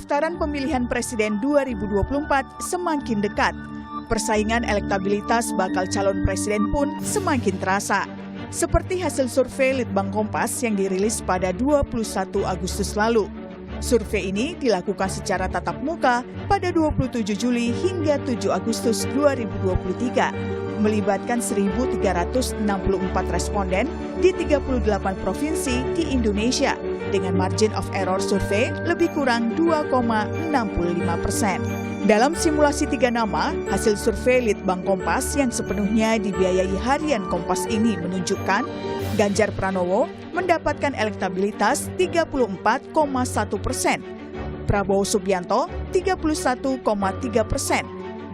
pendaftaran pemilihan presiden 2024 semakin dekat. Persaingan elektabilitas bakal calon presiden pun semakin terasa. Seperti hasil survei Litbang Kompas yang dirilis pada 21 Agustus lalu. Survei ini dilakukan secara tatap muka pada 27 Juli hingga 7 Agustus 2023, melibatkan 1.364 responden di 38 provinsi di Indonesia dengan margin of error survei lebih kurang 2,65%. Dalam simulasi 3 nama, hasil survei Litbang Kompas yang sepenuhnya dibiayai harian Kompas ini menunjukkan Ganjar Pranowo mendapatkan elektabilitas 34,1%, Prabowo Subianto 31,3%,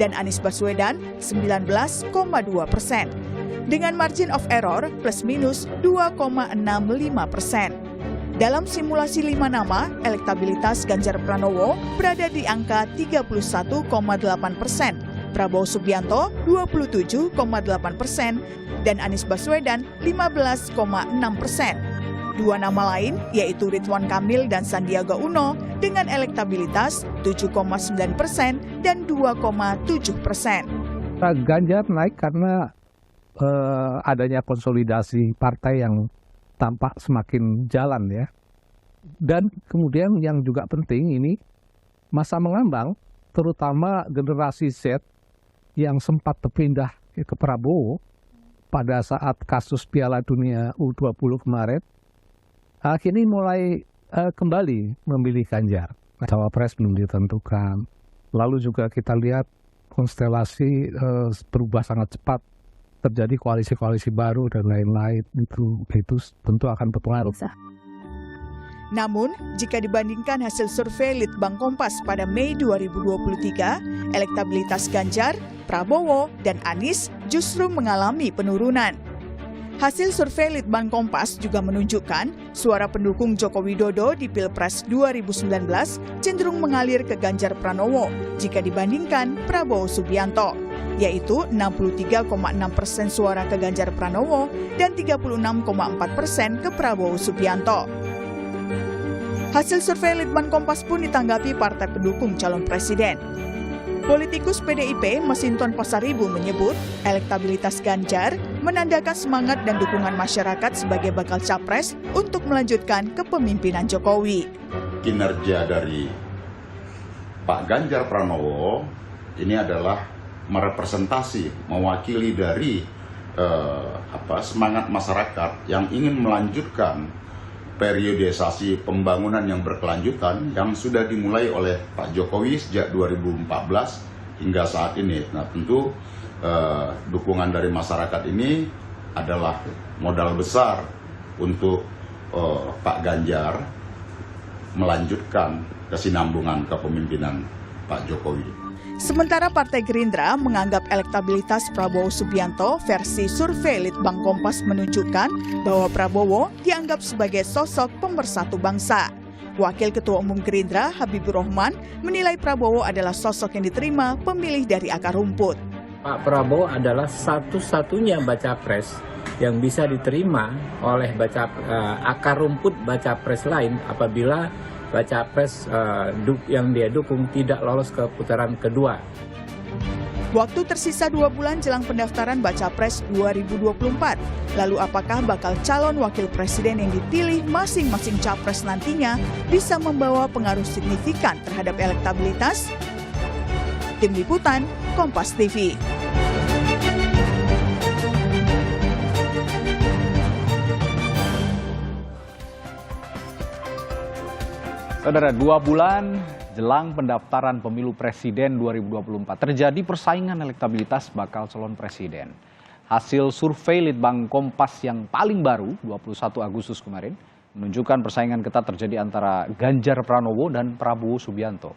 dan Anies Baswedan 19,2%. Dengan margin of error plus minus 2,65%. Dalam simulasi 5 nama, elektabilitas Ganjar Pranowo berada di angka 31,8%, Prabowo Subianto 27,8%, dan Anies Baswedan 15,6%. 2 nama lain yaitu Ridwan Kamil dan Sandiaga Uno dengan elektabilitas 7,9% dan 2,7%. Ganjar naik karena adanya konsolidasi partai yang tampak semakin jalan ya. Dan kemudian yang juga penting ini masa mengambang terutama generasi Z yang sempat berpindah ke Prabowo pada saat kasus Piala Dunia U20 kemarin, akhirnya mulai kembali memilih Ganjar. Cawapres belum ditentukan. Lalu juga kita lihat konstelasi berubah sangat cepat, terjadi koalisi-koalisi baru dan lain-lain. Itu tentu akan berpengaruh. Namun, jika dibandingkan hasil survei Litbang Kompas pada Mei 2023, elektabilitas Ganjar, Prabowo, dan Anies justru mengalami penurunan. Hasil survei Litbang Kompas juga menunjukkan suara pendukung Joko Widodo di Pilpres 2019 cenderung mengalir ke Ganjar Pranowo jika dibandingkan Prabowo Subianto, yaitu 63,6% suara ke Ganjar Pranowo dan 36,4% ke Prabowo Subianto. Hasil survei Litbang Kompas pun ditanggapi partai pendukung calon presiden. Politikus PDIP Masinton Pasaribu menyebut elektabilitas Ganjar menandakan semangat dan dukungan masyarakat sebagai bakal capres untuk melanjutkan kepemimpinan Jokowi. Kinerja dari Pak Ganjar Pranowo ini adalah merepresentasi, mewakili dari semangat masyarakat yang ingin melanjutkan periodisasi pembangunan yang berkelanjutan yang sudah dimulai oleh Pak Jokowi sejak 2014 hingga saat ini. Nah, tentu dukungan dari masyarakat ini adalah modal besar untuk Pak Ganjar melanjutkan kesinambungan kepemimpinan Pak Jokowi. Sementara Partai Gerindra menganggap elektabilitas Prabowo Subianto versi survei Litbang Kompas menunjukkan bahwa Prabowo dianggap sebagai sosok pemersatu bangsa. Wakil Ketua Umum Gerindra Habibur Rahman menilai Prabowo adalah sosok yang diterima pemilih dari akar rumput. Pak Prabowo adalah satu-satunya baca pres yang bisa diterima oleh akar rumput baca pres lain apabila baca pres yang dia dukung tidak lolos ke putaran kedua. Waktu tersisa 2 bulan jelang pendaftaran baca pres 2024. Lalu apakah bakal calon wakil presiden yang dipilih masing-masing capres nantinya bisa membawa pengaruh signifikan terhadap elektabilitas? Tim Liputan, Kompas TV. Saudara, 2 bulan jelang pendaftaran pemilu presiden 2024, terjadi persaingan elektabilitas bakal calon presiden. Hasil survei Litbang Kompas yang paling baru, 21 Agustus kemarin, menunjukkan persaingan ketat terjadi antara Ganjar Pranowo dan Prabowo Subianto.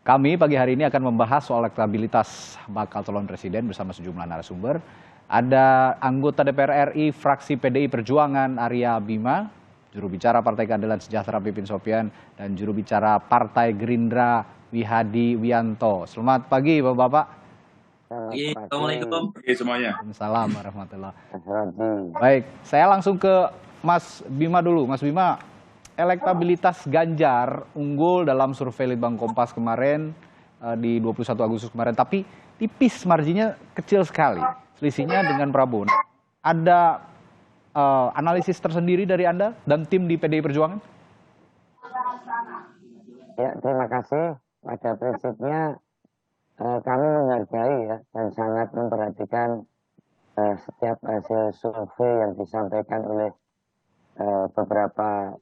Kami pagi hari ini akan membahas soal elektabilitas bakal calon presiden bersama sejumlah narasumber. Ada anggota DPR RI, fraksi PDI Perjuangan Arya Bima, juru bicara Partai Keadilan Sejahtera Pipin Sopian, dan juru bicara Partai Gerindra Wihadi Wianto. Selamat pagi Bapak-Bapak. Assalamualaikum semuanya. Assalamualaikum warahmatullahi wabarakatuh. Baik, saya langsung ke Mas Bima dulu. Mas Bima, elektabilitas Ganjar unggul dalam survei Litbang Kompas kemarin di 21 Agustus kemarin, tapi tipis, marginnya kecil sekali selisihnya dengan Prabowo. Nah, ada analisis tersendiri dari Anda dan tim di PDI Perjuangan? Ya, terima kasih. Pada prinsipnya kami menghargai ya dan sangat memperhatikan setiap hasil survei yang disampaikan oleh beberapa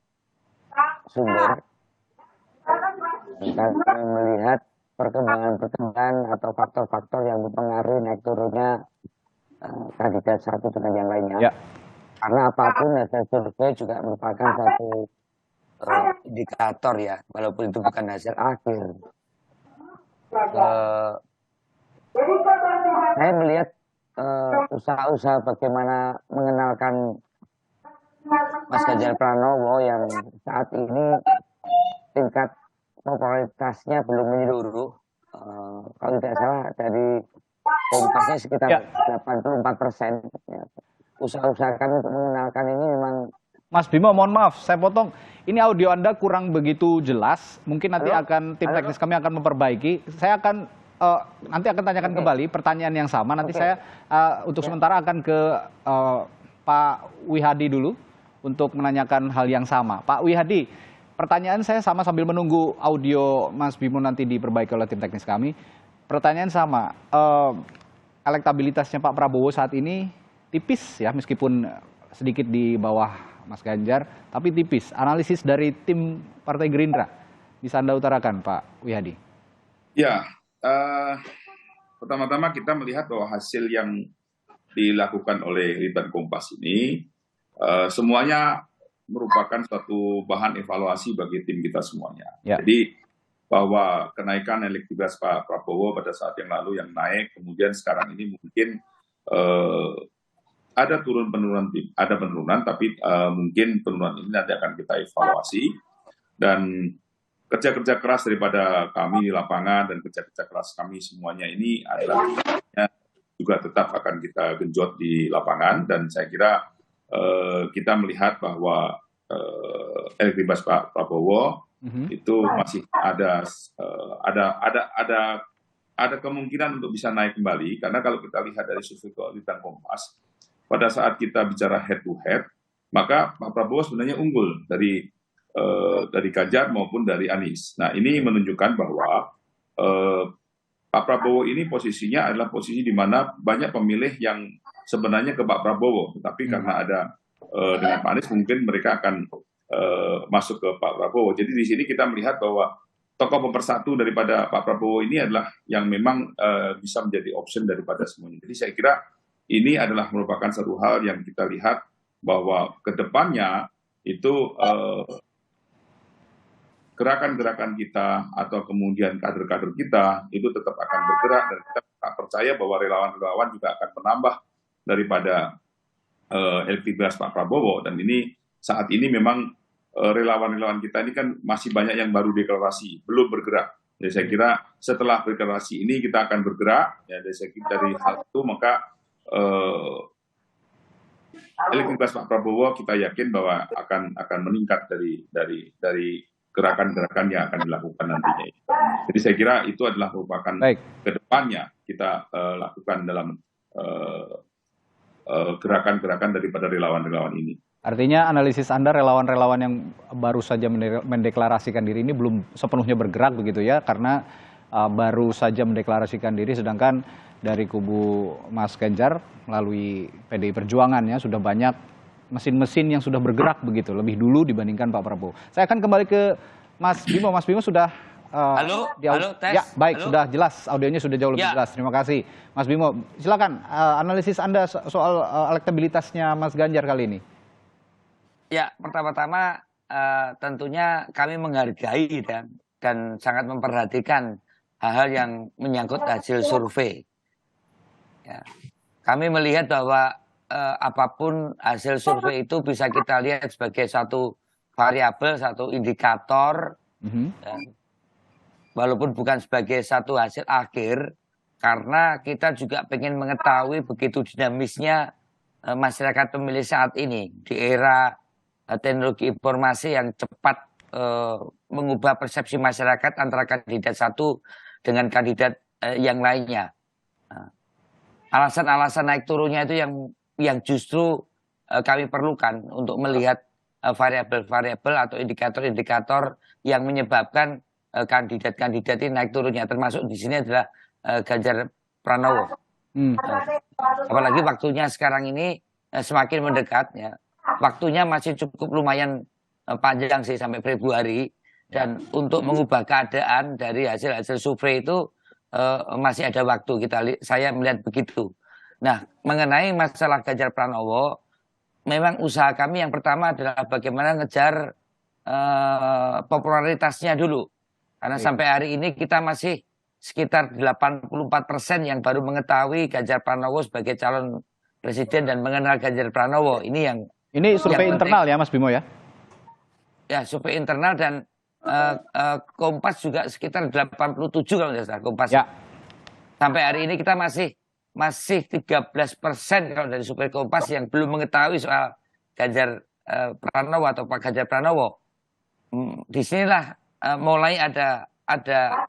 sumber. Dan kami melihat perkembangan atau faktor-faktor yang mempengaruhi naik turunnya kandidat satu dengan yang lainnya. Ya. Karena apapun hasil survei juga merupakan satu indikator ya, walaupun itu bukan hasil akhir. Saya melihat usaha-usaha bagaimana mengenalkan Mas Ganjar Pranowo yang saat ini tingkat popularitasnya belum menyeluruh. Kalau tidak salah dari Kompasnya sekitar 84%. Ya. Usaha-usaha kami untuk mengenalkan ini memang. Mas Bimo, mohon maaf, saya potong. Ini audio Anda kurang begitu jelas. Mungkin nanti tim teknis kami akan memperbaiki. Saya akan nanti akan tanyakan kembali pertanyaan yang sama. Nanti saya untuk sementara akan ke Pak Wihadi dulu untuk menanyakan hal yang sama. Pak Wihadi, pertanyaan saya sama sambil menunggu audio Mas Bimo nanti diperbaiki oleh tim teknis kami. Pertanyaan sama, elektabilitasnya Pak Prabowo saat ini tipis ya, meskipun sedikit di bawah Mas Ganjar, tapi tipis. Analisis dari tim Partai Gerindra bisa Anda utarakan, Pak Wihadi? Ya, pertama-tama kita melihat bahwa hasil yang dilakukan oleh Litbang Kompas ini semuanya merupakan suatu bahan evaluasi bagi tim kita semuanya. Ya. Jadi bahwa kenaikan elektabilitas Pak Prabowo pada saat yang lalu yang naik, kemudian sekarang ini mungkin ada penurunan, tapi mungkin penurunan ini nanti akan kita evaluasi, dan kerja-kerja keras daripada kami di lapangan dan kerja-kerja keras kami semuanya ini adalah juga tetap akan kita genjot di lapangan, dan saya kira kita melihat bahwa elektabilitas Pak Prabowo itu masih ada kemungkinan untuk bisa naik kembali, karena kalau kita lihat dari survei Litbang Kompas, pada saat kita bicara head to head, maka Pak Prabowo sebenarnya unggul dari Ganjar maupun dari Anies. Nah, ini menunjukkan bahwa Pak Prabowo ini posisinya adalah posisi di mana banyak pemilih yang sebenarnya ke Pak Prabowo, tetapi karena ada dengan Pak Anies mungkin mereka akan masuk ke Pak Prabowo. Jadi di sini kita melihat bahwa tokoh pemersatu daripada Pak Prabowo ini adalah yang memang bisa menjadi option daripada semuanya. Jadi saya kira ini adalah merupakan satu hal yang kita lihat bahwa ke depannya itu gerakan-gerakan kita atau kemudian kader-kader kita itu tetap akan bergerak, dan kita percaya bahwa relawan-relawan juga akan menambah daripada elektabilitas Pak Prabowo. Dan ini saat ini memang relawan-relawan kita ini kan masih banyak yang baru deklarasi, belum bergerak. Jadi saya kira setelah deklarasi ini kita akan bergerak. Ya, dari hal itu maka elektabilitas Pak Prabowo kita yakin bahwa akan meningkat dari gerakan-gerakan yang akan dilakukan nantinya. Jadi saya kira itu adalah merupakan kedepannya kita lakukan dalam gerakan-gerakan daripada relawan-relawan ini. Artinya analisis Anda, relawan-relawan yang baru saja mendeklarasikan diri ini belum sepenuhnya bergerak begitu ya, karena baru saja mendeklarasikan diri, sedangkan dari kubu Mas Ganjar melalui PDI Perjuangan ya sudah banyak mesin-mesin yang sudah bergerak begitu, lebih dulu dibandingkan Pak Prabowo. Saya akan kembali ke Mas Bimo. Mas Bimo sudah halo, tes. Ya, baik, halo. Sudah jelas, audionya sudah jauh lebih jelas. Terima kasih. Mas Bimo, silakan analisis Anda soal elektabilitasnya Mas Ganjar kali ini. Ya, pertama-tama tentunya kami menghargai dan sangat memperhatikan hal-hal yang menyangkut hasil survei. Ya. Kami melihat bahwa apapun hasil survei itu bisa kita lihat sebagai satu variabel, satu indikator, walaupun bukan sebagai satu hasil akhir, karena kita juga ingin mengetahui begitu dinamisnya masyarakat pemilih saat ini di era teknologi informasi yang cepat mengubah persepsi masyarakat antara kandidat satu dengan kandidat yang lainnya. Alasan-alasan naik turunnya itu yang justru kami perlukan untuk melihat variabel-variabel atau indikator-indikator yang menyebabkan kandidat-kandidat ini naik turunnya, termasuk di sini adalah Ganjar Pranowo. Apalagi waktunya sekarang ini semakin mendekat, ya. Waktunya masih cukup lumayan panjang sih sampai Februari, dan untuk mengubah keadaan dari hasil-hasil survei itu masih ada waktu, saya melihat begitu. Nah, mengenai masalah Ganjar Pranowo, memang usaha kami yang pertama adalah bagaimana ngejar popularitasnya dulu, karena sampai hari ini kita masih sekitar 84% yang baru mengetahui Ganjar Pranowo sebagai calon presiden dan mengenal Ganjar Pranowo. Ini survei internal ya Mas Bimo ya? Ya, survei internal, dan Kompas juga sekitar 87 kalau tidak salah Kompas. Ya. Sampai hari ini kita masih 13% kalau dari survei Kompas yang belum mengetahui soal Ganjar Pranowo atau Pak Ganjar Pranowo. Disinilah mulai ada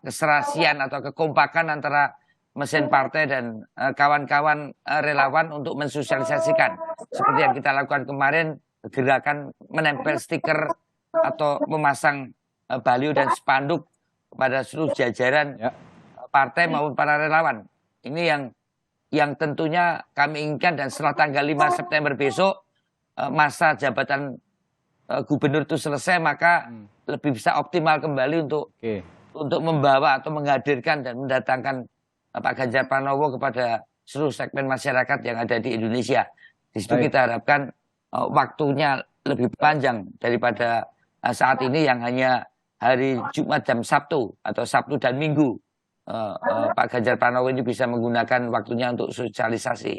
keserasian atau kekompakan antara mesin partai dan kawan-kawan relawan untuk mensosialisasikan. Seperti yang kita lakukan kemarin, gerakan menempel stiker atau memasang baliho dan spanduk pada seluruh jajaran partai maupun para relawan. Ini yang tentunya kami inginkan, dan setelah tanggal 5 September besok masa jabatan gubernur itu selesai, maka lebih bisa optimal kembali untuk membawa atau menghadirkan dan mendatangkan Pak Ganjar Pranowo kepada seluruh segmen masyarakat yang ada di Indonesia. Di situ kita harapkan waktunya lebih panjang daripada saat ini yang hanya hari Jumat dan Sabtu atau Sabtu dan Minggu. Pak Ganjar Pranowo ini bisa menggunakan waktunya untuk sosialisasi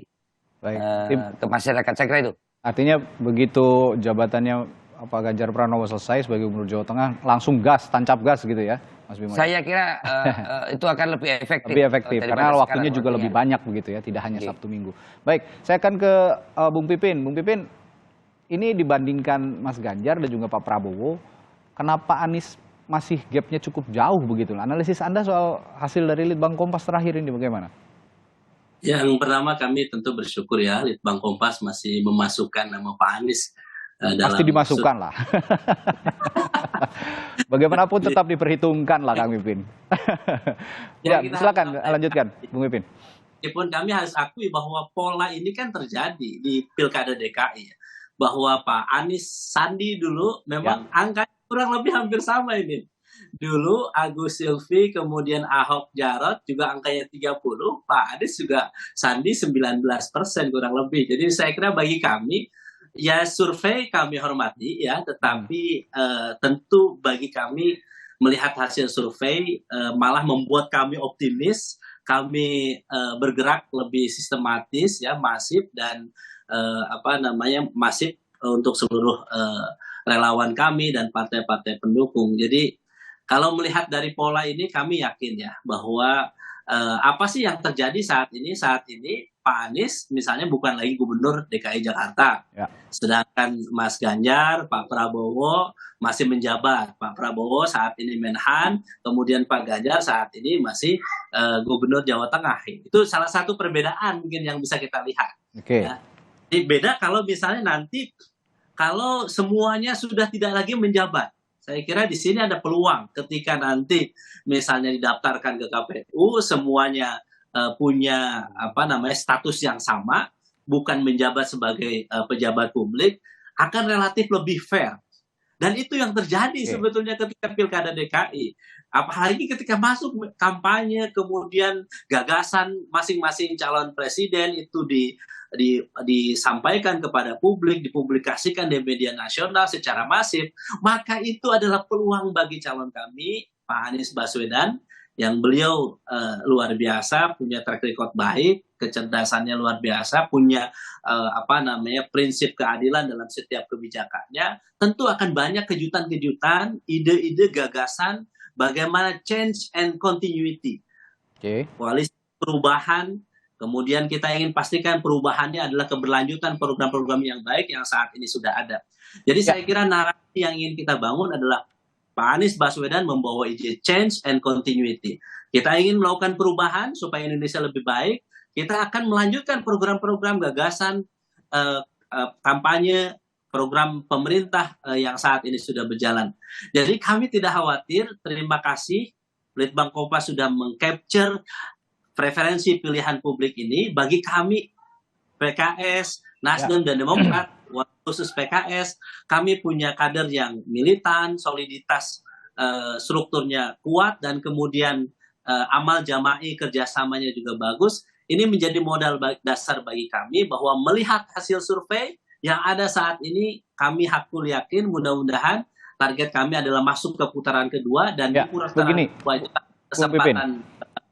ke masyarakat. Saya kira itu. Artinya begitu jabatannya Pak Ganjar Pranowo selesai sebagai Gubernur Jawa Tengah, langsung gas, tancap gas gitu ya, Mas Bimo? Saya kira itu akan lebih efektif. Lebih efektif, karena waktunya juga lebih banyak begitu ya, tidak hanya Sabtu Minggu. Baik, saya akan ke Bung Pipin. Bung Pipin, ini dibandingkan Mas Ganjar dan juga Pak Prabowo, kenapa Anies masih gapnya cukup jauh begitu? Analisis Anda soal hasil dari Litbang Kompas terakhir ini bagaimana? Yang pertama, kami tentu bersyukur ya Litbang Kompas masih memasukkan nama Pak Anies dalam. Pasti dimasukkan lah. Bagaimanapun tetap diperhitungkan lah Kang Pipin. Ya, silakan lanjutkan Bung Pipin. Meskipun kami harus akui bahwa pola ini kan terjadi di Pilkada DKI, bahwa Pak Anies Sandi dulu memang angkanya kurang lebih hampir sama ini. Dulu Agus Silvi, kemudian Ahok Jarot juga angkanya 30, Pak Anies juga Sandi 19% kurang lebih. Jadi saya kira bagi kami, ya survei kami hormati ya, tetapi tentu bagi kami melihat hasil survei malah membuat kami optimis, kami bergerak lebih sistematis ya, masif dan masif untuk seluruh relawan kami dan partai-partai pendukung. Jadi kalau melihat dari pola ini kami yakin ya bahwa apa sih yang terjadi saat ini? Saat ini Pak Anies misalnya bukan lagi Gubernur DKI Jakarta. Ya. Sedangkan Mas Ganjar, Pak Prabowo masih menjabat. Pak Prabowo saat ini Menhan, kemudian Pak Ganjar saat ini masih Gubernur Jawa Tengah. Itu salah satu perbedaan mungkin yang bisa kita lihat. Oke. Ya. Jadi beda kalau misalnya nanti kalau semuanya sudah tidak lagi menjabat. Saya kira di sini ada peluang ketika nanti misalnya didaftarkan ke KPU semuanya punya status yang sama, bukan menjabat sebagai pejabat publik, akan relatif lebih fair. Dan itu yang terjadi sebetulnya ketika Pilkada DKI. Apalagi ketika masuk kampanye, kemudian gagasan masing-masing calon presiden itu disampaikan kepada publik, dipublikasikan di media nasional secara masif, maka itu adalah peluang bagi calon kami, Pak Anies Baswedan, yang beliau luar biasa, punya track record baik, kecerdasannya luar biasa, punya prinsip keadilan dalam setiap kebijakannya. Tentu akan banyak kejutan-kejutan, ide-ide, gagasan, bagaimana change and continuity. Koalisi perubahan Kemudian kita ingin pastikan perubahannya adalah keberlanjutan program-program yang baik yang saat ini sudah ada. Jadi saya kira narasi yang ingin kita bangun adalah Pak Anies Baswedan membawa ide change and continuity. Kita ingin melakukan perubahan supaya Indonesia lebih baik. Kita akan melanjutkan program-program gagasan kampanye program pemerintah yang saat ini sudah berjalan. Jadi kami tidak khawatir. Terima kasih Litbang Kompas sudah mengcapture preferensi pilihan publik ini. Bagi kami PKS, Nasdem dan Demokrat, khusus PKS, kami punya kader yang militan, soliditas strukturnya kuat, dan kemudian amal jama'i kerjasamanya juga bagus. Ini menjadi modal dasar bagi kami bahwa melihat hasil survei yang ada saat ini, kami hakul yakin mudah-mudahan target kami adalah masuk ke putaran kedua dan di putaran kedua kesempatan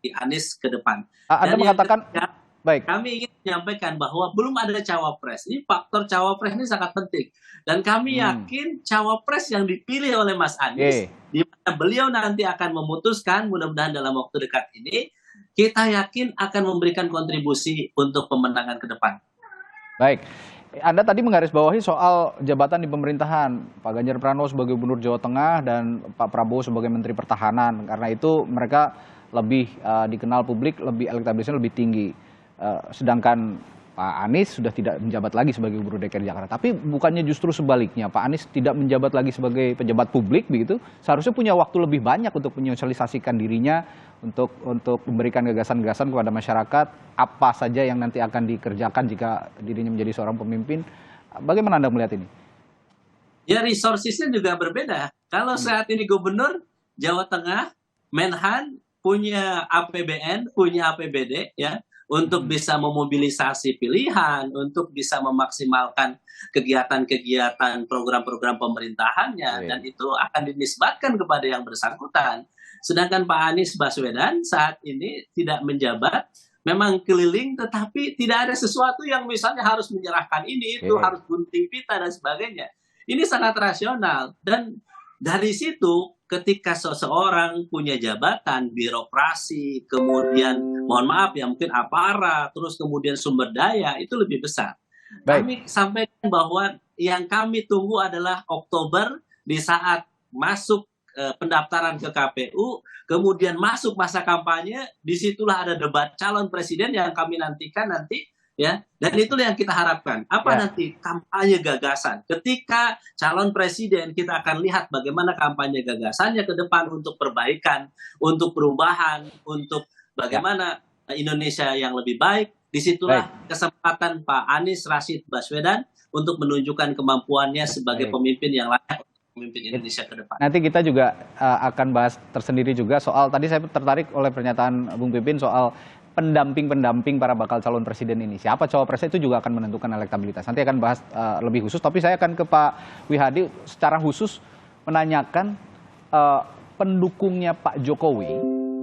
di Anies ke depan. Anda mengatakan baik. Kami ingin menyampaikan bahwa belum ada cawapres. Ini faktor cawapres ini sangat penting. Dan kami yakin cawapres yang dipilih oleh Mas Anies, di mana beliau nanti akan memutuskan, mudah-mudahan dalam waktu dekat ini, kita yakin akan memberikan kontribusi untuk pemenangan ke depan. Baik. Anda tadi menggarisbawahi soal jabatan di pemerintahan, Pak Ganjar Pranowo sebagai Gubernur Jawa Tengah dan Pak Prabowo sebagai Menteri Pertahanan. Karena itu mereka lebih dikenal publik, lebih elektabilitasnya lebih tinggi. Sedangkan Pak Anies sudah tidak menjabat lagi sebagai Gubernur DKI Jakarta. Tapi bukannya justru sebaliknya, Pak Anies tidak menjabat lagi sebagai pejabat publik begitu, seharusnya punya waktu lebih banyak untuk menyosialisasikan dirinya, untuk memberikan gagasan-gagasan kepada masyarakat, apa saja yang nanti akan dikerjakan jika dirinya menjadi seorang pemimpin. Bagaimana Anda melihat ini? Ya, resourcesnya juga berbeda. Kalau saat ini Gubernur Jawa Tengah, Menhan punya APBN, punya APBD, ya, untuk bisa memobilisasi pilihan, untuk bisa memaksimalkan kegiatan-kegiatan program-program pemerintahannya, dan itu akan dinisbatkan kepada yang bersangkutan. Sedangkan Pak Anies Baswedan saat ini tidak menjabat, memang keliling, tetapi tidak ada sesuatu yang misalnya harus menyerahkan ini, itu harus gunting pita dan sebagainya. Ini sangat rasional, dan dari situ ketika seseorang punya jabatan, birokrasi, kemudian mohon maaf ya mungkin aparat, terus kemudian sumber daya, itu lebih besar. Kami sampaikan bahwa yang kami tunggu adalah Oktober, di saat masuk pendaftaran ke KPU, kemudian masuk masa kampanye, disitulah ada debat calon presiden yang kami nantikan nanti, ya, dan itulah yang kita harapkan. Apa nanti kampanye gagasan? Ketika calon presiden, kita akan lihat bagaimana kampanye gagasannya ke depan untuk perbaikan, untuk perubahan, untuk bagaimana Indonesia yang lebih baik. Disitulah kesempatan Pak Anies Rashid Baswedan untuk menunjukkan kemampuannya sebagai pemimpin yang layak untuk memimpin Indonesia ke depan. Nanti kita juga akan bahas tersendiri juga soal, tadi saya tertarik oleh pernyataan Bung Pipin soal pendamping-pendamping para bakal calon presiden ini. Siapa cawapresnya itu juga akan menentukan elektabilitas. Nanti akan bahas lebih khusus, tapi saya akan ke Pak Wihadi secara khusus menanyakan pendukungnya Pak Jokowi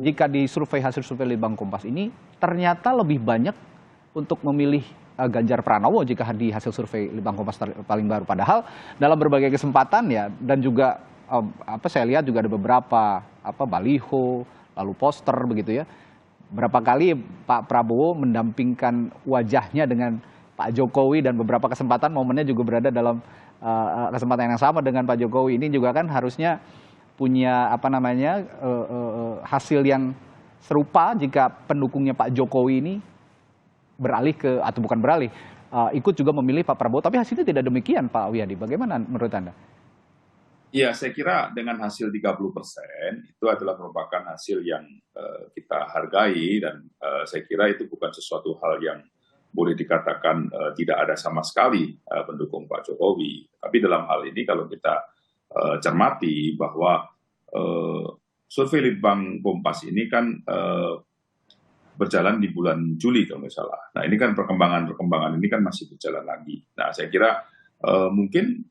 jika di hasil survei Litbang Kompas ini ternyata lebih banyak untuk memilih Ganjar Pranowo jika di hasil survei Litbang Kompas paling baru. Padahal dalam berbagai kesempatan ya, dan juga saya lihat juga ada beberapa baliho, lalu poster begitu ya. Berapa kali Pak Prabowo mendampingkan wajahnya dengan Pak Jokowi, dan beberapa kesempatan momennya juga berada dalam kesempatan yang sama dengan Pak Jokowi. Ini juga kan harusnya punya hasil yang serupa jika pendukungnya Pak Jokowi ini beralih ke, atau bukan beralih, ikut juga memilih Pak Prabowo. Tapi hasilnya tidak demikian, Pak Wihadi. Bagaimana menurut Anda? Ya, saya kira dengan hasil 30% itu adalah merupakan hasil yang kita hargai, dan saya kira itu bukan sesuatu hal yang boleh dikatakan tidak ada sama sekali pendukung Pak Jokowi. Tapi dalam hal ini kalau kita cermati bahwa survei Litbang Kompas ini kan berjalan di bulan Juli kalau nggak salah. Nah, ini kan perkembangan ini kan masih berjalan lagi. Nah, saya kira mungkin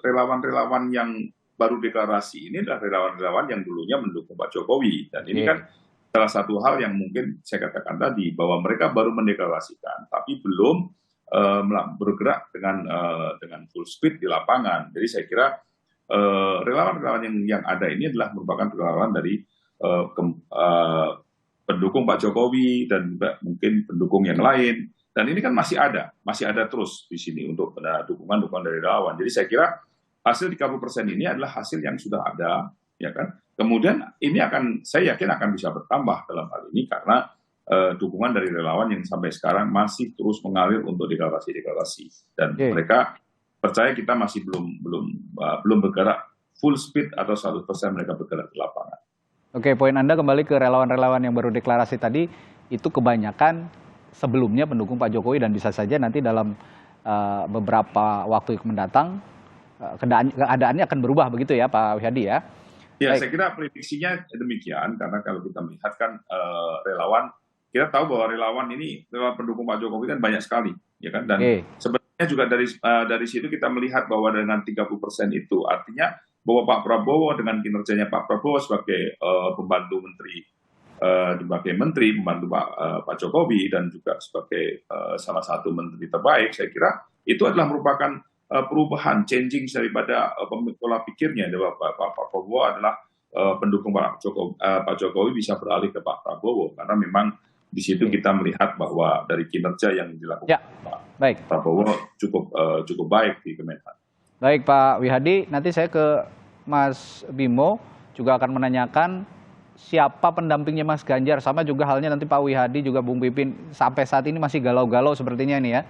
relawan-relawan yang baru deklarasi ini adalah relawan-relawan yang dulunya mendukung Pak Jokowi, dan ini kan salah satu hal yang mungkin saya katakan tadi bahwa mereka baru mendeklarasikan tapi belum bergerak dengan full speed di lapangan. Jadi saya kira relawan-relawan yang ada ini adalah merupakan relawan dari pendukung Pak Jokowi dan juga mungkin pendukung yang lain. Dan ini kan masih ada terus di sini untuk dukungan dari relawan. Jadi saya kira hasil 30% ini adalah hasil yang sudah ada, ya kan. Kemudian ini saya yakin akan bisa bertambah dalam hal ini karena dukungan dari relawan yang sampai sekarang masih terus mengalir untuk deklarasi dan mereka percaya kita masih belum bergerak full speed atau 100% mereka bergerak di lapangan. Oke, poin Anda kembali ke relawan-relawan yang baru deklarasi tadi, itu kebanyakan sebelumnya pendukung Pak Jokowi dan bisa saja nanti dalam beberapa waktu mendatang keadaannya akan berubah begitu ya Pak Wihadi ya? Ya, saya kira prediksinya demikian karena kalau kita melihat kan relawan, kita tahu bahwa relawan pendukung Pak Jokowi kan banyak sekali, ya kan? Dan sebenarnya juga dari situ kita melihat bahwa dengan 30% itu artinya bahwa Pak Prabowo dengan kinerjanya Pak Prabowo sebagai pembantu menteri, membantu Pak Jokowi dan juga sebagai salah satu menteri terbaik, saya kira itu adalah merupakan perubahan, changing daripada pola pikirnya. Pak Prabowo adalah pendukung Pak Jokowi bisa beralih ke Pak Prabowo karena memang di situ kita melihat bahwa dari kinerja yang dilakukan Pak Prabowo cukup baik di Kemenhan. Baik Pak Wihadi, nanti saya ke Mas Bimo juga akan menanyakan siapa pendampingnya Mas Ganjar, sama juga halnya nanti Pak Wihadi juga Bung Pipin sampai saat ini masih galau-galau sepertinya nih ya.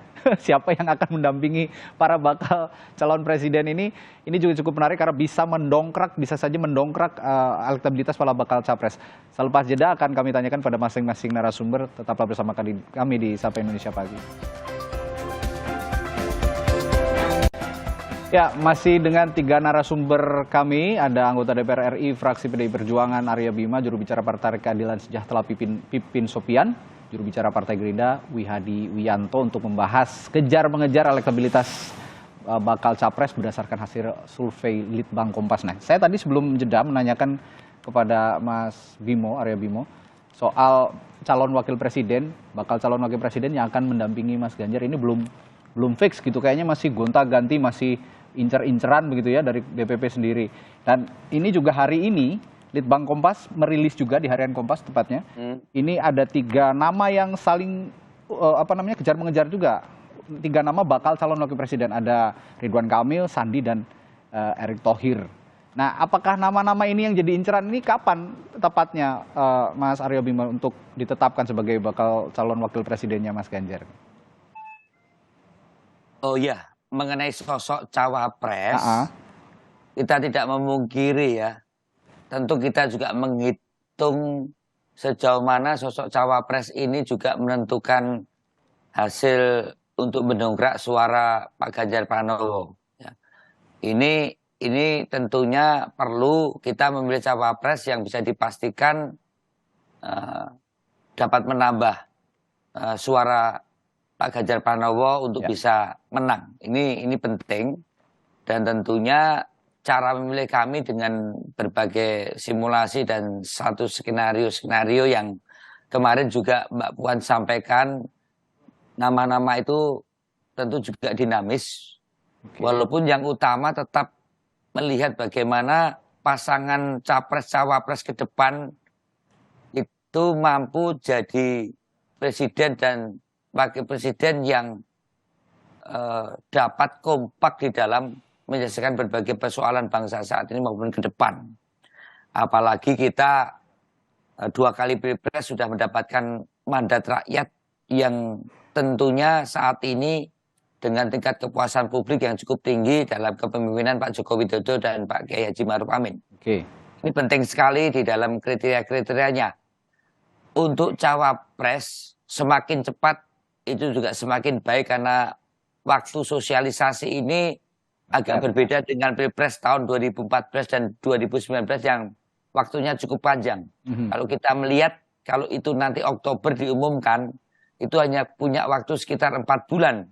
Siapa yang akan mendampingi para bakal calon presiden ini juga cukup menarik karena bisa saja mendongkrak elektabilitas para bakal capres. Selepas jeda akan kami tanyakan pada masing-masing narasumber, tetaplah bersama kami di Sapa Indonesia Pagi. Ya, masih dengan 3 narasumber kami, ada anggota DPR RI, fraksi PDI Perjuangan Arya Bima, juru bicara Partai Keadilan Sejahtera Pipin Sopian, juru bicara Partai Gerindra Wihadi Wiyanto untuk membahas kejar-mengejar elektabilitas bakal capres berdasarkan hasil survei Litbang Kompas. Nah, saya tadi sebelum jeda menanyakan kepada Mas Bimo, Arya Bimo, soal calon wakil presiden, bakal calon wakil presiden yang akan mendampingi Mas Ganjar ini belum fix gitu, kayaknya masih gonta-ganti, masih incer-inceran begitu ya dari DPP sendiri. Dan ini juga hari ini Litbang Kompas merilis juga di Harian Kompas tepatnya. Ini ada 3 nama yang saling kejar mengejar juga. 3 nama bakal calon wakil presiden, ada Ridwan Kamil, Sandi dan Erick Thohir. Nah, apakah nama-nama ini yang jadi inceran ini kapan tepatnya Mas Arya Bima untuk ditetapkan sebagai bakal calon wakil presidennya Mas Ganjar? Oh iya, mengenai sosok cawapres, kita tidak memungkiri ya. Tentu kita juga menghitung sejauh mana sosok cawapres ini juga menentukan hasil untuk mendongkrak suara Pak Ganjar Pranowo. Ya. Ini tentunya perlu kita memilih cawapres yang bisa dipastikan dapat menambah suara Pak Ganjar Pranowo untuk bisa menang. Ini penting dan tentunya cara memilih kami dengan berbagai simulasi dan satu skenario yang kemarin juga Mbak Puan sampaikan, nama-nama itu tentu juga dinamis. Walaupun yang utama tetap melihat bagaimana pasangan capres-cawapres ke depan itu mampu jadi presiden dan wakil presiden yang dapat kompak di dalam menyelesaikan berbagai persoalan bangsa saat ini maupun ke depan. Apalagi kita 2 kali pilpres sudah mendapatkan mandat rakyat yang tentunya saat ini dengan tingkat kepuasan publik yang cukup tinggi dalam kepemimpinan Pak Joko Widodo dan Pak Kiai Haji Ma'ruf Amin. Ini penting sekali di dalam kriteria-kriterianya. Untuk cawapres semakin cepat itu juga semakin baik karena waktu sosialisasi ini agak berbeda dengan Pilpres tahun 2014 dan 2019 yang waktunya cukup panjang. Kalau kita melihat, kalau itu nanti Oktober diumumkan, itu hanya punya waktu sekitar 4 bulan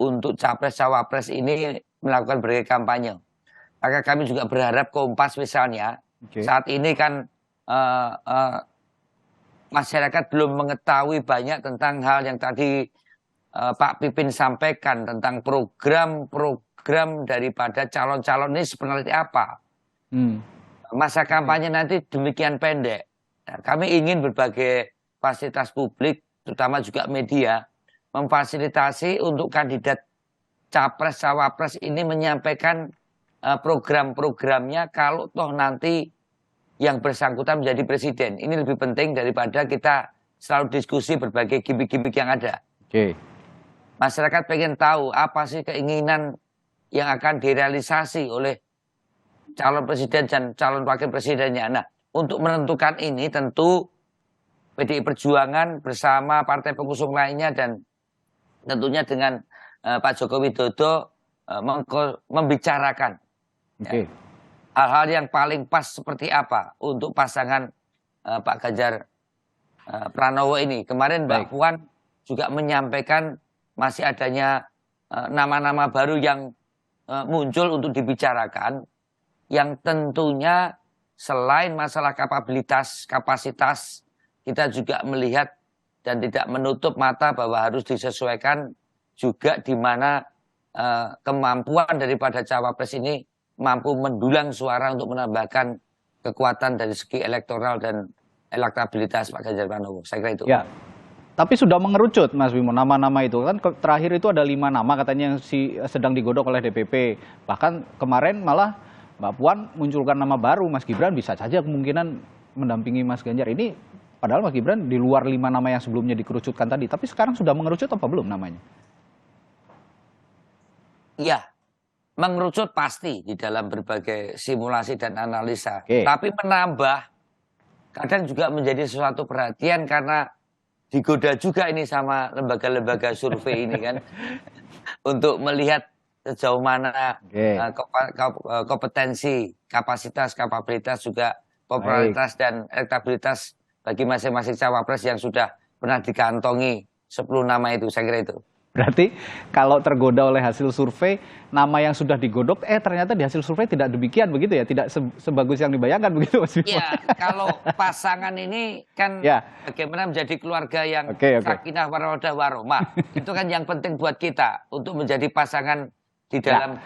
untuk capres-cawapres ini melakukan berbagai kampanye. Maka kami juga berharap Kompas misalnya, saat ini kan masyarakat belum mengetahui banyak tentang hal yang tadi Pak Pipin sampaikan tentang program daripada calon-calon ini sebenarnya apa. Masa kampanye nanti demikian pendek. Nah, kami ingin berbagai fasilitas publik, terutama juga media, memfasilitasi untuk kandidat capres cawapres ini menyampaikan program-programnya kalau toh nanti yang bersangkutan menjadi presiden. Ini lebih penting daripada kita selalu diskusi berbagai gimmick-gimmick yang ada. Oke. Masyarakat pengen tahu apa sih keinginan yang akan direalisasi oleh calon presiden dan calon wakil presidennya. Nah, untuk menentukan ini tentu PDI Perjuangan bersama partai pengusung lainnya dan tentunya dengan Pak Joko Widodo membicarakan hal-hal yang paling pas seperti apa untuk pasangan Pak Ganjar Pranowo ini. Kemarin Mbak Puan juga menyampaikan masih adanya nama-nama baru yang muncul untuk dibicarakan, yang tentunya selain masalah kapasitas, kita juga melihat dan tidak menutup mata bahwa harus disesuaikan juga di mana kemampuan daripada cawapres ini mampu mendulang suara untuk menambahkan kekuatan dari segi elektoral dan elektabilitas Pak Ganjar Pranowo. Saya kira itu. Ya. Tapi sudah mengerucut, Mas Bimo, nama-nama itu kan terakhir itu ada 5 nama katanya yang sedang digodok oleh DPP. Bahkan kemarin malah Mbak Puan munculkan nama baru, Mas Gibran bisa saja kemungkinan mendampingi Mas Ganjar. Ini padahal Mas Gibran di luar 5 nama yang sebelumnya dikerucutkan tadi. Tapi sekarang sudah mengerucut apa belum namanya? Iya, mengerucut pasti di dalam berbagai simulasi dan analisa. Tapi menambah kadang juga menjadi sesuatu perhatian karena digoda juga ini sama lembaga-lembaga survei ini kan untuk melihat sejauh mana kompetensi, kapabilitas juga popularitas dan elektabilitas bagi masing-masing cawapres yang sudah pernah dikantongi 10 nama itu. Saya kira itu. Berarti kalau tergoda oleh hasil survei, nama yang sudah digodok, ternyata di hasil survei tidak demikian begitu ya? Tidak sebagus yang dibayangkan begitu, Mas Bimo? Ya, kalau pasangan ini kan bagaimana menjadi keluarga yang sakinah mawaddah warahmah. Itu kan yang penting buat kita untuk menjadi pasangan di dalam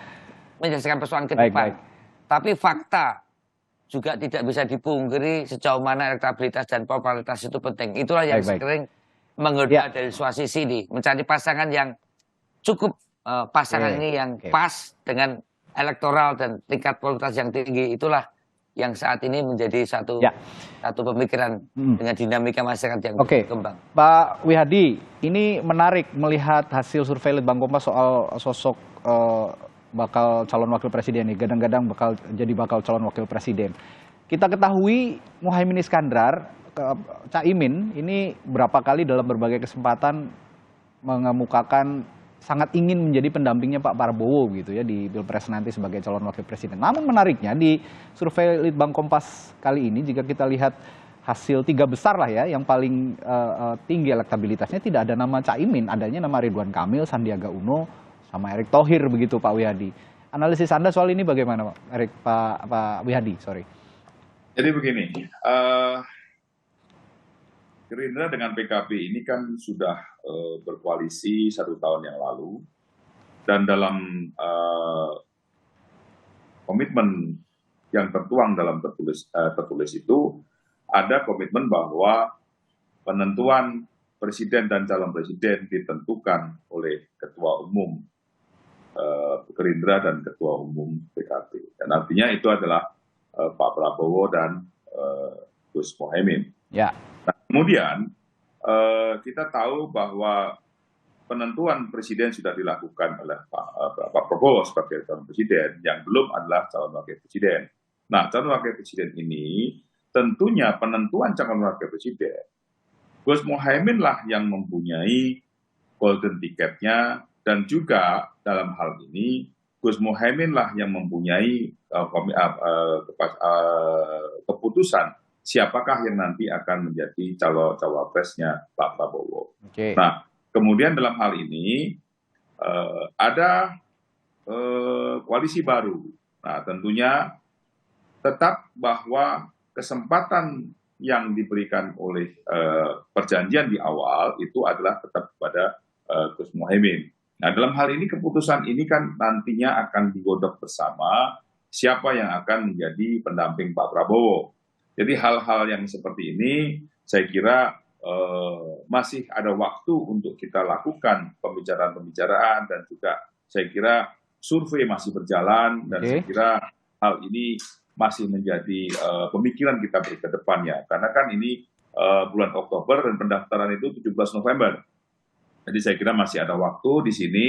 menyelesaikan persoalan ke depan. Tapi fakta juga tidak bisa dipungkiri sejauh mana elektabilitas dan popularitas itu penting. Itulah yang sering menggoda dari suatu sisi ini, mencari pasangan yang cukup pasangan ini yang pas dengan elektoral dan tingkat popularitas yang tinggi. Itulah yang saat ini menjadi satu pemikiran dengan dinamika masyarakat yang berkembang. Pak Wihadi, ini menarik melihat hasil survei Litbang Kompas soal sosok bakal calon wakil presiden ini, gadang-gadang bakal calon wakil presiden. Kita ketahui Muhaimin Iskandar, Caimin ini berapa kali dalam berbagai kesempatan mengemukakan sangat ingin menjadi pendampingnya Pak Prabowo gitu ya di Pilpres nanti sebagai calon wakil presiden. Namun menariknya di survei Litbang Kompas kali ini jika kita lihat hasil 3 besar lah ya yang paling tinggi elektabilitasnya tidak ada nama Caimin, adanya nama Ridwan Kamil, Sandiaga Uno sama Erick Thohir begitu Pak Wihadi. Analisis Anda soal ini bagaimana Pak Wihadi? Sorry. Jadi begini, Gerindra dengan PKB ini kan sudah berkoalisi 1 tahun yang lalu, dan dalam komitmen yang tertuang dalam tertulis itu ada komitmen bahwa penentuan presiden dan calon presiden ditentukan oleh Ketua Umum Gerindra dan Ketua Umum PKB, dan artinya itu adalah Pak Prabowo dan Gus Muhaimin. Ya. Nah, kemudian kita tahu bahwa penentuan presiden sudah dilakukan oleh Pak Prabowo sebagai calon presiden, yang belum adalah calon wakil presiden. Nah, calon wakil presiden ini tentunya penentuan calon wakil presiden, Gus Muhaimin lah yang mempunyai golden ticketnya, dan juga dalam hal ini Gus Muhaimin lah yang mempunyai keputusan siapakah yang nanti akan menjadi cawapresnya Pak Prabowo. Nah, kemudian dalam hal ini ada koalisi baru. Nah, tentunya tetap bahwa kesempatan yang diberikan oleh perjanjian di awal itu adalah tetap kepada Gus Muhaimin. Nah, dalam hal ini keputusan ini kan nantinya akan digodok bersama siapa yang akan menjadi pendamping Pak Prabowo. Jadi hal-hal yang seperti ini saya kira masih ada waktu untuk kita lakukan pembicaraan-pembicaraan, dan juga saya kira survei masih berjalan, dan saya kira hal ini masih menjadi pemikiran kita ke depannya, karena kan ini bulan Oktober dan pendaftaran itu 17 November. Jadi saya kira masih ada waktu di sini,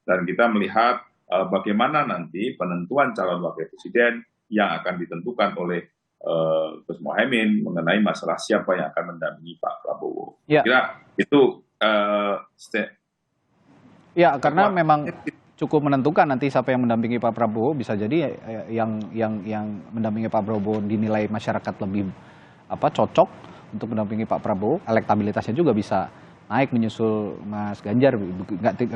dan kita melihat bagaimana nanti penentuan calon wakil presiden yang akan ditentukan oleh Gus Muhaimin mengenai masalah siapa yang akan mendampingi Pak Prabowo. Ya. Kira itu ya, karena memang cukup menentukan nanti siapa yang mendampingi Pak Prabowo. Bisa jadi yang mendampingi Pak Prabowo dinilai masyarakat lebih cocok untuk mendampingi Pak Prabowo. Elektabilitasnya juga bisa naik menyusul Mas Ganjar,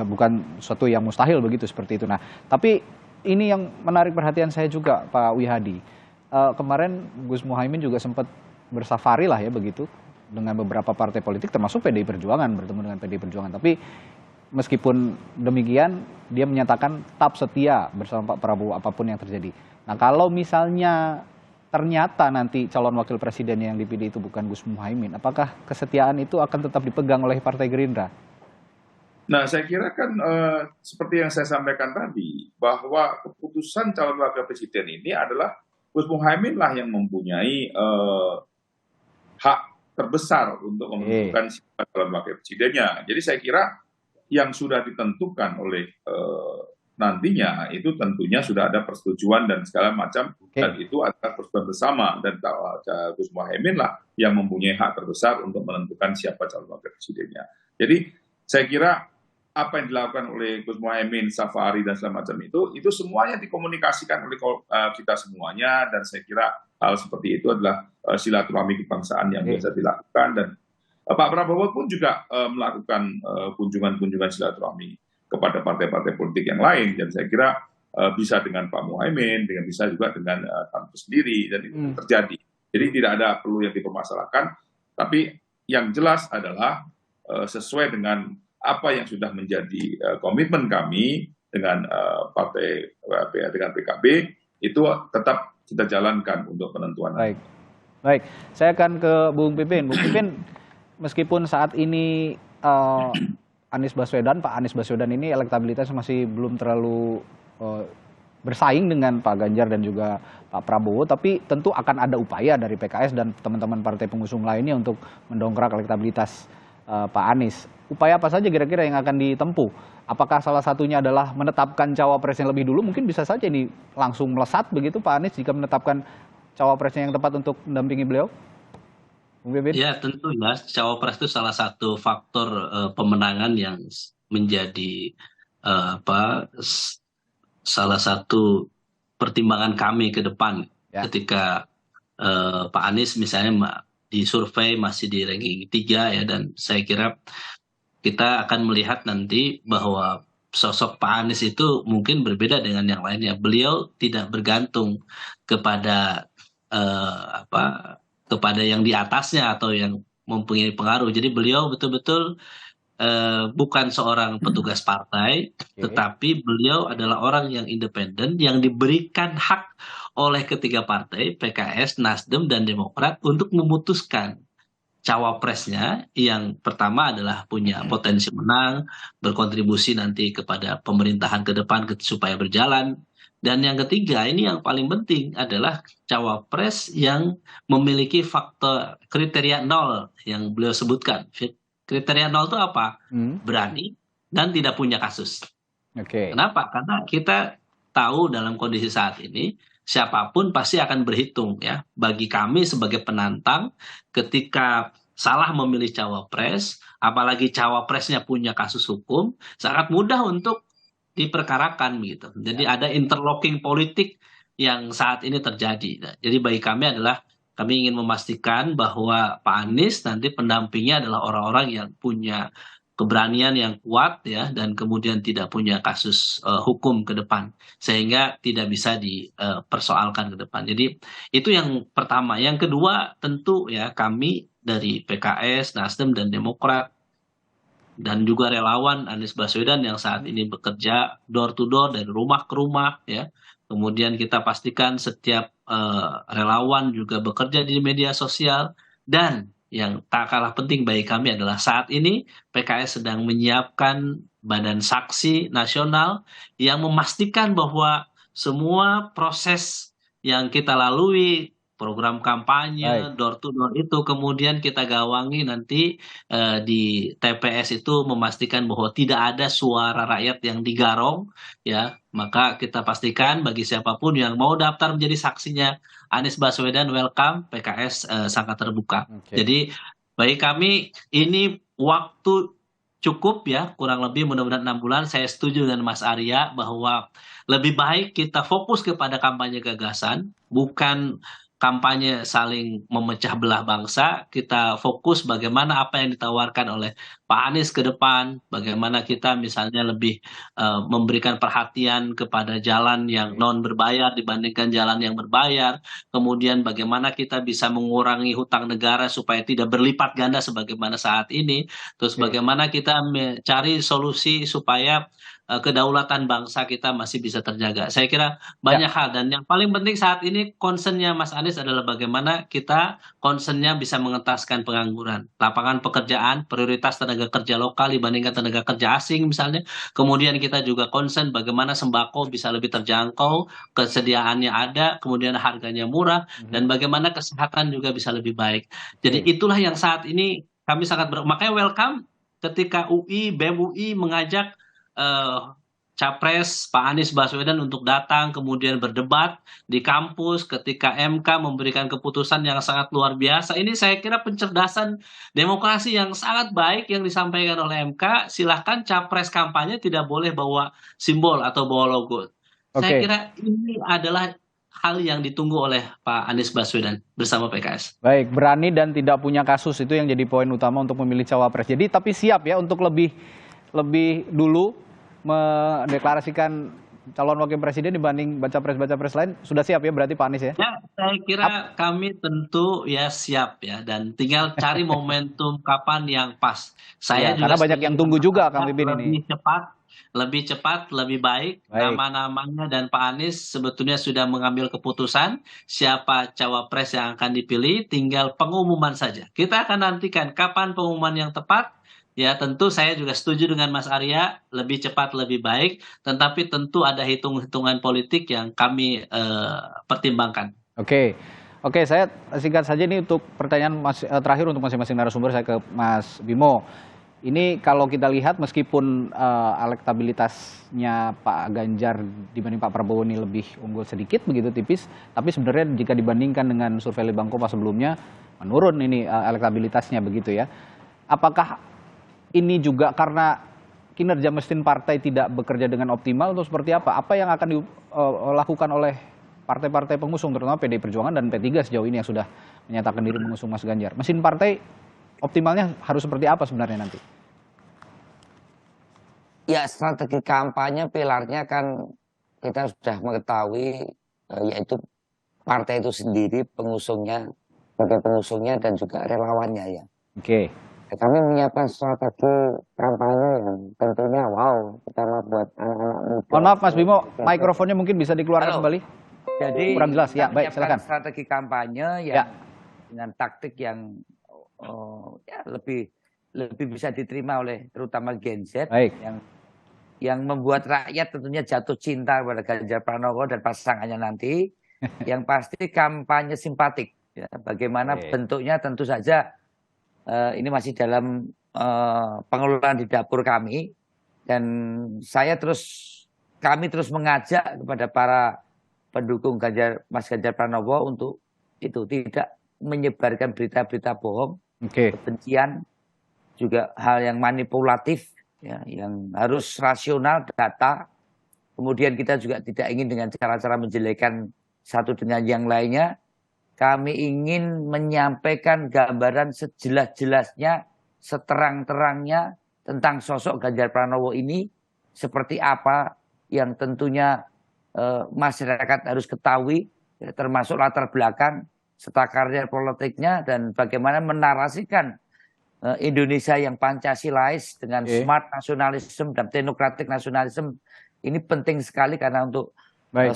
bukan suatu yang mustahil begitu seperti itu. Nah, tapi ini yang menarik perhatian saya juga, Pak Wihadi. Kemarin Gus Muhaimin juga sempat bersafari lah ya begitu dengan beberapa partai politik, termasuk PDI Perjuangan, bertemu dengan PDI Perjuangan. Tapi meskipun demikian, dia menyatakan tetap setia bersama Pak Prabowo apapun yang terjadi. Nah, kalau misalnya ternyata nanti calon wakil presiden yang dipilih itu bukan Gus Muhaimin, apakah kesetiaan itu akan tetap dipegang oleh Partai Gerindra? Nah, saya kira kan seperti yang saya sampaikan tadi, bahwa keputusan calon wakil presiden ini adalah Gus Muhaimin lah yang mempunyai hak terbesar untuk menentukan siapa calon wakil presidennya. Jadi saya kira yang sudah ditentukan oleh nantinya itu tentunya sudah ada persetujuan dan segala macam, dan itu adalah persetujuan bersama, dan Gus Muhaimin lah yang mempunyai hak terbesar untuk menentukan siapa calon wakil presidennya. Jadi saya kira apa yang dilakukan oleh Gus Muhaimin, safari dan segala macam itu semuanya dikomunikasikan oleh kita semuanya, dan saya kira hal seperti itu adalah silaturahmi kebangsaan yang biasa dilakukan, dan Pak Prabowo pun juga melakukan kunjungan-kunjungan silaturahmi kepada partai-partai politik yang lain, dan saya kira bisa dengan Pak Muhaimin, bisa juga dengan Tanto sendiri, dan itu terjadi. Jadi tidak ada perlu yang dipermasalahkan, tapi yang jelas adalah sesuai dengan apa yang sudah menjadi komitmen kami dengan partai dengan PKB, itu tetap kita jalankan untuk penentuan. Baik. Saya akan ke Bung Pipin. Bung Pipin, meskipun saat ini Pak Anies Baswedan ini elektabilitasnya masih belum terlalu bersaing dengan Pak Ganjar dan juga Pak Prabowo, tapi tentu akan ada upaya dari PKS dan teman-teman partai pengusung lainnya untuk mendongkrak elektabilitas Pak Anies. Upaya apa saja kira-kira yang akan ditempuh? Apakah salah satunya adalah menetapkan cawapres yang lebih dulu? Mungkin bisa saja ini langsung melesat begitu Pak Anies jika menetapkan cawapresnya yang tepat untuk mendampingi beliau? Ya, tentu ya, cawapres itu salah satu faktor pemenangan yang menjadi salah satu pertimbangan kami ke depan ketika Pak Anies misalnya di survei masih di ranking 3 ya, dan saya kira kita akan melihat nanti bahwa sosok Pak Anies itu mungkin berbeda dengan yang lainnya. Beliau tidak bergantung kepada kepada yang di atasnya atau yang mempunyai pengaruh. Jadi beliau betul-betul bukan seorang petugas partai, tetapi beliau adalah orang yang independen yang diberikan hak oleh ketiga partai, PKS, Nasdem, dan Demokrat, untuk memutuskan cawapresnya. Yang pertama adalah punya potensi menang, berkontribusi nanti kepada pemerintahan ke depan supaya berjalan. Dan yang ketiga, ini yang paling penting, adalah cawapres yang memiliki faktor kriteria 0 yang beliau sebutkan. Kriteria 0 itu apa? Berani dan tidak punya kasus. Kenapa? Karena kita tahu dalam kondisi saat ini, siapapun pasti akan berhitung ya. Bagi kami sebagai penantang, ketika salah memilih cawapres, apalagi cawapresnya punya kasus hukum, sangat mudah untuk diperkarakan gitu. Jadi ada interlocking politik yang saat ini terjadi. Nah, jadi bagi kami adalah, kami ingin memastikan bahwa Pak Anies nanti pendampingnya adalah orang-orang yang punya keberanian yang kuat ya, dan kemudian tidak punya kasus hukum ke depan, sehingga tidak bisa dipersoalkan ke depan. Jadi itu yang pertama. Yang kedua, tentu ya, kami dari PKS, Nasdem, dan Demokrat, dan juga relawan Anies Baswedan yang saat ini bekerja door to door dari rumah ke rumah ya. Kemudian kita pastikan setiap relawan juga bekerja di media sosial, dan yang tak kalah penting bagi kami adalah saat ini PKS sedang menyiapkan badan saksi nasional yang memastikan bahwa semua proses yang kita lalui, program kampanye, door to door itu kemudian kita gawangi nanti di TPS itu memastikan bahwa tidak ada suara rakyat yang digarong, ya. Maka kita pastikan bagi siapapun yang mau daftar menjadi saksinya Anies Baswedan, welcome, PKS sangat terbuka. Jadi bagi kami ini waktu cukup ya, kurang lebih mudah-mudahan 6 bulan. Saya setuju dengan Mas Arya bahwa lebih baik kita fokus kepada kampanye gagasan, bukan kampanye saling memecah belah bangsa. Kita fokus bagaimana apa yang ditawarkan oleh Pak Anies ke depan, bagaimana kita misalnya lebih memberikan perhatian kepada jalan yang non berbayar dibandingkan jalan yang berbayar, kemudian bagaimana kita bisa mengurangi hutang negara supaya tidak berlipat ganda sebagaimana saat ini, terus bagaimana kita mencari solusi supaya kedaulatan bangsa kita masih bisa terjaga. Saya kira banyak hal, dan yang paling penting saat ini concernnya Mas Anies adalah bagaimana kita concernnya bisa mengentaskan pengangguran, lapangan pekerjaan, prioritas tenaga kerja lokal dibandingkan tenaga kerja asing misalnya. Kemudian kita juga concern bagaimana sembako bisa lebih terjangkau, kesediaannya ada, kemudian harganya murah, dan bagaimana kesehatan juga bisa lebih baik. Jadi itulah yang saat ini kami sangat makanya welcome ketika UI, BEM UI mengajak Capres Pak Anies Baswedan untuk datang kemudian berdebat di kampus ketika MK memberikan keputusan yang sangat luar biasa. Ini saya kira pencerdasan demokrasi yang sangat baik yang disampaikan oleh MK. Silahkan Capres kampanye tidak boleh bawa simbol atau bawa logo. Saya kira ini adalah hal yang ditunggu oleh Pak Anies Baswedan bersama PKS. Baik, berani dan tidak punya kasus itu yang jadi poin utama untuk memilih cawapres. Jadi tapi siap ya untuk lebih dulu mendeklarasikan calon wakil presiden dibanding baca pres lain. Sudah siap ya berarti Pak Anies ya? Ya, saya kira kami tentu ya siap ya, dan tinggal cari momentum kapan yang pas. Saya juga karena banyak yang tunggu juga Kang Pipin ini. Lebih cepat, lebih baik. Nama-namanya dan Pak Anies sebetulnya sudah mengambil keputusan siapa cawapres yang akan dipilih, tinggal pengumuman saja. Kita akan nantikan kapan pengumuman yang tepat. Ya tentu saya juga setuju dengan Mas Arya, lebih cepat lebih baik, tetapi tentu ada hitung-hitungan politik yang kami pertimbangkan. Oke, saya singkat saja ini untuk pertanyaan terakhir untuk masing-masing narasumber, saya ke Mas Bimo. Ini kalau kita lihat meskipun elektabilitasnya Pak Ganjar dibanding Pak Prabowo ini lebih unggul sedikit begitu tipis, tapi sebenarnya jika dibandingkan dengan survei Litbangkompas sebelumnya menurun ini elektabilitasnya begitu ya. Apakah ini juga karena kinerja mesin partai tidak bekerja dengan optimal atau seperti apa? Apa yang akan dilakukan oleh partai-partai pengusung terutama PDI Perjuangan dan P3 sejauh ini yang sudah menyatakan diri mengusung Mas Ganjar? Mesin partai optimalnya harus seperti apa sebenarnya nanti? Ya, strategi kampanye pilarnya kan kita sudah mengetahui, yaitu partai itu sendiri, pengusungnya, sebagai pengusungnya dan juga relawannya ya. Kami menyiapkan strategi kampanye yang tentunya kita buat anak-anak muda. Mohon maaf Mas Bimo, mikrofonnya mungkin bisa dikeluarkan kembali. Jadi kurang jelas ya, baik silakan. Strategi kampanye yang dengan taktik yang lebih bisa diterima oleh terutama Gen Z, yang membuat rakyat tentunya jatuh cinta kepada Ganjar Pranowo dan pasangannya nanti. Yang pasti kampanye simpatik. Ya, bagaimana bentuknya tentu saja ini masih dalam pengelolaan di dapur kami, dan kami terus mengajak kepada para pendukung Mas Ganjar Pranowo untuk itu tidak menyebarkan berita-berita bohong, kebencian, juga hal yang manipulatif, ya, yang harus rasional, data. Kemudian kita juga tidak ingin dengan cara-cara menjelekkan satu dengan yang lainnya. Kami ingin menyampaikan gambaran sejelas-jelasnya, seterang-terangnya tentang sosok Ganjar Pranowo ini, seperti apa yang tentunya masyarakat harus ketahui, ya, termasuk latar belakang serta karir politiknya, dan bagaimana menarasikan Indonesia yang Pancasilais dengan smart nasionalisme dan teknokratik nasionalisme. Ini penting sekali karena untuk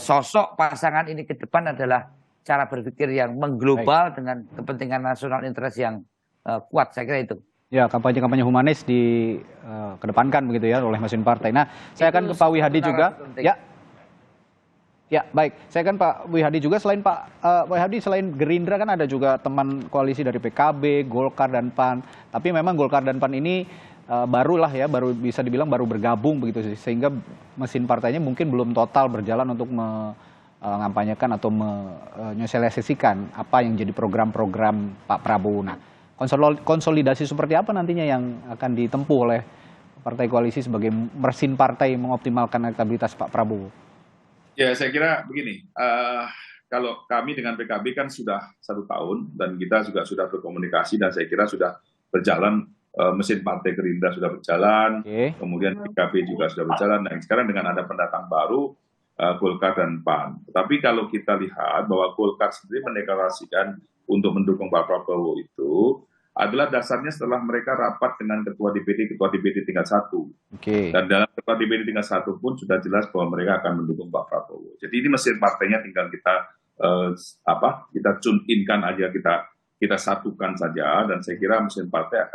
sosok pasangan ini ke depan adalah cara berpikir yang mengglobal dengan kepentingan nasional interest yang kuat, saya kira itu. Ya, kampanye-kampanye humanis kedepankan begitu ya oleh mesin partai. Nah, saya akan ke Pak Wihadi juga. Ya, baik. Saya akan Pak Wihadi juga. Selain Pak Wihadi, selain Gerindra kan ada juga teman koalisi dari PKB, Golkar dan PAN. Tapi memang Golkar dan PAN ini baru bisa dibilang baru bergabung begitu sih. Sehingga mesin partainya mungkin belum total berjalan untuk mengampanyekan atau menyosialisasikan apa yang jadi program-program Pak Prabowo. Nah, konsolidasi seperti apa nantinya yang akan ditempuh oleh partai koalisi sebagai mesin partai mengoptimalkan elektabilitas Pak Prabowo? Ya, saya kira begini, kalau kami dengan PKB kan sudah 1 tahun dan kita juga sudah berkomunikasi dan saya kira sudah berjalan, mesin partai Gerindra sudah berjalan, kemudian PKB juga sudah berjalan, dan sekarang dengan ada pendatang baru, Golkar dan PAN. Tapi kalau kita lihat bahwa Golkar sendiri mendeklarasikan untuk mendukung Pak Prabowo itu adalah dasarnya setelah mereka rapat dengan ketua DPD tingkat 1. Dan dalam ketua DPD tingkat 1 pun sudah jelas bahwa mereka akan mendukung Pak Prabowo. Jadi ini mesin partainya tinggal kita tune in-kan aja, kita satukan saja, dan saya kira mesin partai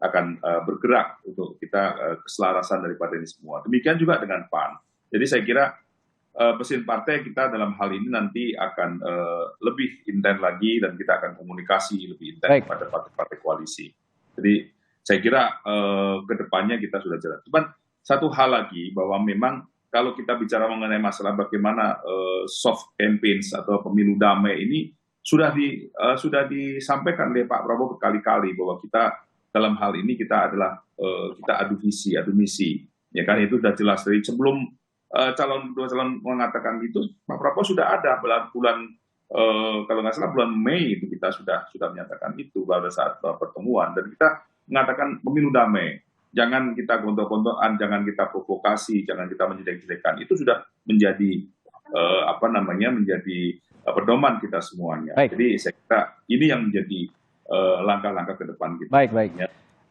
akan bergerak untuk kita keselarasan daripada ini semua. Demikian juga dengan PAN. Jadi saya kira mesin partai kita dalam hal ini nanti akan lebih intens lagi dan kita akan komunikasi lebih intens kepada partai-partai koalisi. Jadi saya kira ke depannya kita sudah jalan. Cuman satu hal lagi bahwa memang kalau kita bicara mengenai masalah bagaimana soft campaigns atau pemilu damai ini sudah disampaikan oleh Pak Prabowo berkali-kali bahwa kita dalam hal ini kita adalah kita adu visi, adu misi. Ya kan, itu sudah jelas dari sebelum dua calon mengatakan itu, Pak Prabowo sudah ada bulan kalau nggak salah bulan Mei itu kita sudah menyatakan itu pada saat pertemuan, dan kita mengatakan pemilu damai, jangan kita gontok-gontokan, jangan kita provokasi, jangan kita menjelek-jelekan. Itu sudah menjadi menjadi pedoman kita semuanya. Jadi saya kira ini yang menjadi langkah-langkah ke depan kita.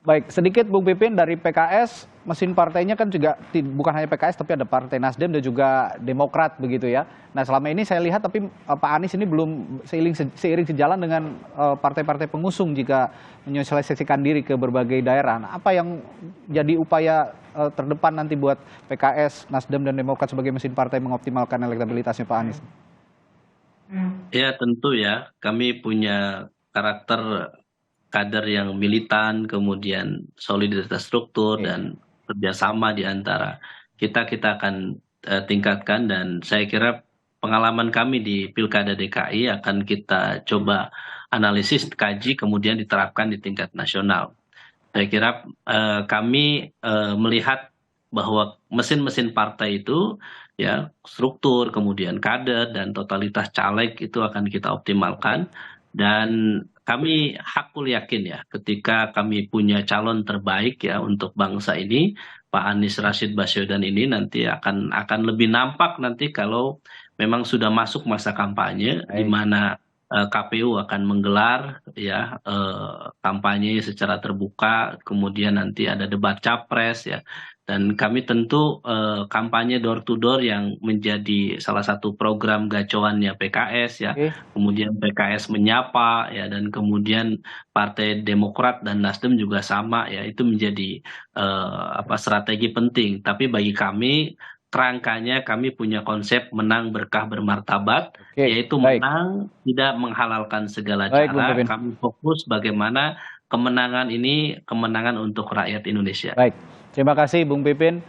Baik, sedikit Bung Pipin dari PKS, mesin partainya kan juga bukan hanya PKS tapi ada Partai Nasdem dan juga Demokrat begitu ya. Nah, selama ini saya lihat tapi Pak Anies ini belum seiring sejalan dengan partai-partai pengusung jika menyosialisasikan diri ke berbagai daerah. Nah, apa yang jadi upaya terdepan nanti buat PKS, Nasdem dan Demokrat sebagai mesin partai mengoptimalkan elektabilitasnya Pak Anies? Ya tentu ya, kami punya karakter kader yang militan, kemudian soliditas struktur dan kerjasama di antara kita akan tingkatkan, dan saya kira pengalaman kami di Pilkada DKI akan kita coba analisis, kaji, kemudian diterapkan di tingkat nasional. Saya kira kami melihat bahwa mesin-mesin partai itu ya struktur, kemudian kader dan totalitas caleg itu akan kita optimalkan, dan kami hakul yakin ya ketika kami punya calon terbaik ya untuk bangsa ini, Pak Anies Rashid Baswedan ini nanti akan lebih nampak nanti kalau memang sudah masuk masa kampanye di mana KPU akan menggelar ya kampanye secara terbuka, kemudian nanti ada debat capres ya. Dan kami tentu kampanye door to door yang menjadi salah satu program gacoannya PKS ya. Kemudian PKS menyapa ya, dan kemudian Partai Demokrat dan Nasdem juga sama ya. Itu menjadi strategi penting. Tapi bagi kami kerangkanya kami punya konsep menang berkah bermartabat, yaitu menang tidak menghalalkan segala cara. Kami fokus bagaimana kemenangan ini kemenangan untuk rakyat Indonesia. Terima kasih Bung Pipin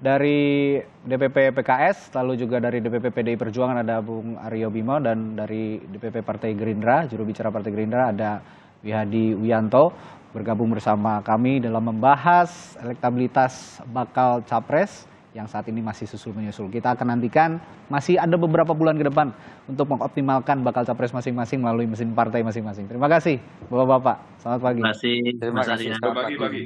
dari DPP PKS, lalu juga dari DPP PDI Perjuangan ada Bung Aryo Bimo, dan dari DPP Partai Gerindra, juru bicara Partai Gerindra ada Wihadi Wiyanto, bergabung bersama kami dalam membahas elektabilitas bakal capres yang saat ini masih susul-menyusul. Kita akan nantikan masih ada beberapa bulan ke depan untuk mengoptimalkan bakal capres masing-masing melalui mesin partai masing-masing. Terima kasih Bapak-Bapak, selamat pagi. Terima kasih. Selamat pagi.